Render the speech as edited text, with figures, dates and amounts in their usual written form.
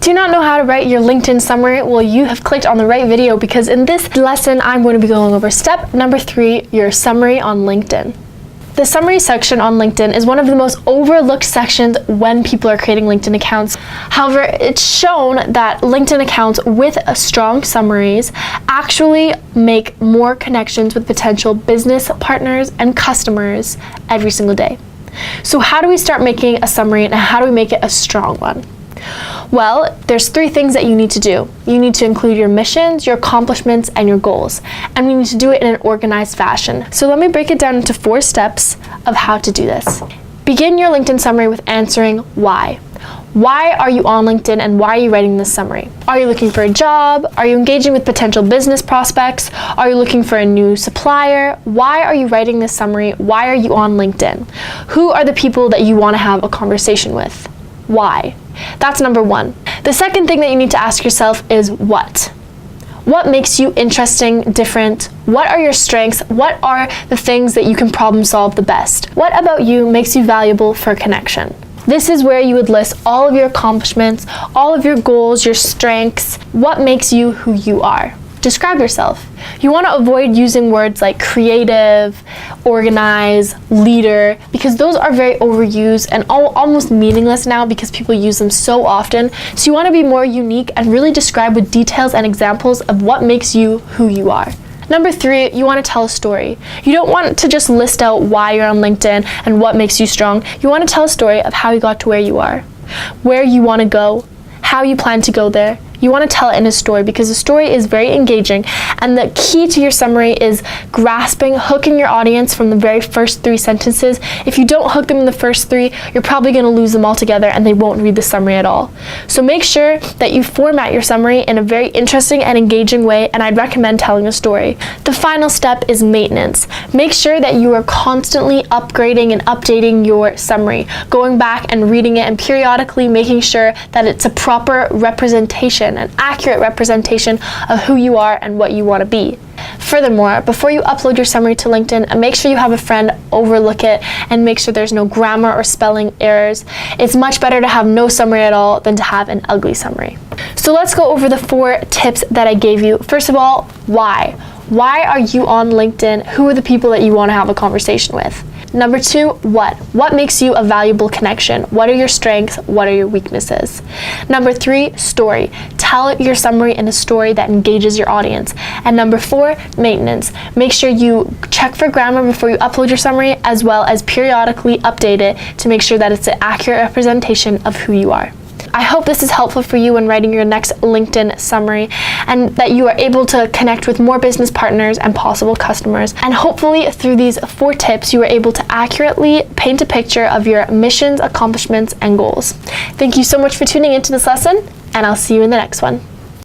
Do you not know how to write your LinkedIn summary? Well, you have clicked on the right video, because in this lesson, I'm going to be going over step number 3, your summary on LinkedIn. The summary section on LinkedIn is one of the most overlooked sections when people are creating LinkedIn accounts. However, it's shown that LinkedIn accounts with strong summaries actually make more connections with potential business partners and customers every single day. So how do we start making a summary, and how do we make it a strong one? Well, there's 3 things that you need to do. You need to include your missions, your accomplishments, and your goals. And we need to do it in an organized fashion. So let me break it down into 4 steps of how to do this. Begin your LinkedIn summary with answering why. Why are you on LinkedIn, and why are you writing this summary? Are you looking for a job? Are you engaging with potential business prospects? Are you looking for a new supplier? Why are you writing this summary? Why are you on LinkedIn? Who are the people that you want to have a conversation with? Why? That's number 1. The second thing that you need to ask yourself is what? What makes you interesting, different? What are your strengths? What are the things that you can problem solve the best? What about you makes you valuable for a connection? This is where you would list all of your accomplishments, all of your goals, your strengths. What makes you who you are? Describe yourself. You want to avoid using words like creative, organize, leader, because those are very overused and almost meaningless now because people use them so often. So you want to be more unique and really describe with details and examples of what makes you who you are. Number 3, you want to tell a story. You don't want to just list out why you're on LinkedIn and what makes you strong. You want to tell a story of how you got to where you are, where you want to go, how you plan to go there. You want to tell it in a story, because a story is very engaging, and the key to your summary is grasping, hooking your audience from the very first 3 sentences. If you don't hook them in the first 3, you're probably going to lose them altogether and they won't read the summary at all. So make sure that you format your summary in a very interesting and engaging way, and I'd recommend telling a story. The final step is maintenance. Make sure that you are constantly upgrading and updating your summary, going back and reading it and periodically making sure that it's a proper representation, an accurate representation of who you are and what you want to be. Furthermore, before you upload your summary to LinkedIn, make sure you have a friend overlook it and make sure there's no grammar or spelling errors. It's much better to have no summary at all than to have an ugly summary. So let's go over the 4 tips that I gave you. First of all, why? Why are you on LinkedIn? Who are the people that you want to have a conversation with? Number 2, what? What makes you a valuable connection? What are your strengths? What are your weaknesses? Number 3, story. Tell your summary in a story that engages your audience. And number 4, maintenance. Make sure you check for grammar before you upload your summary, as well as periodically update it to make sure that it's an accurate representation of who you are. I hope this is helpful for you when writing your next LinkedIn summary, and that you are able to connect with more business partners and possible customers. And hopefully through these 4 tips, you are able to accurately paint a picture of your missions, accomplishments, and goals. Thank you so much for tuning into this lesson, and I'll see you in the next one.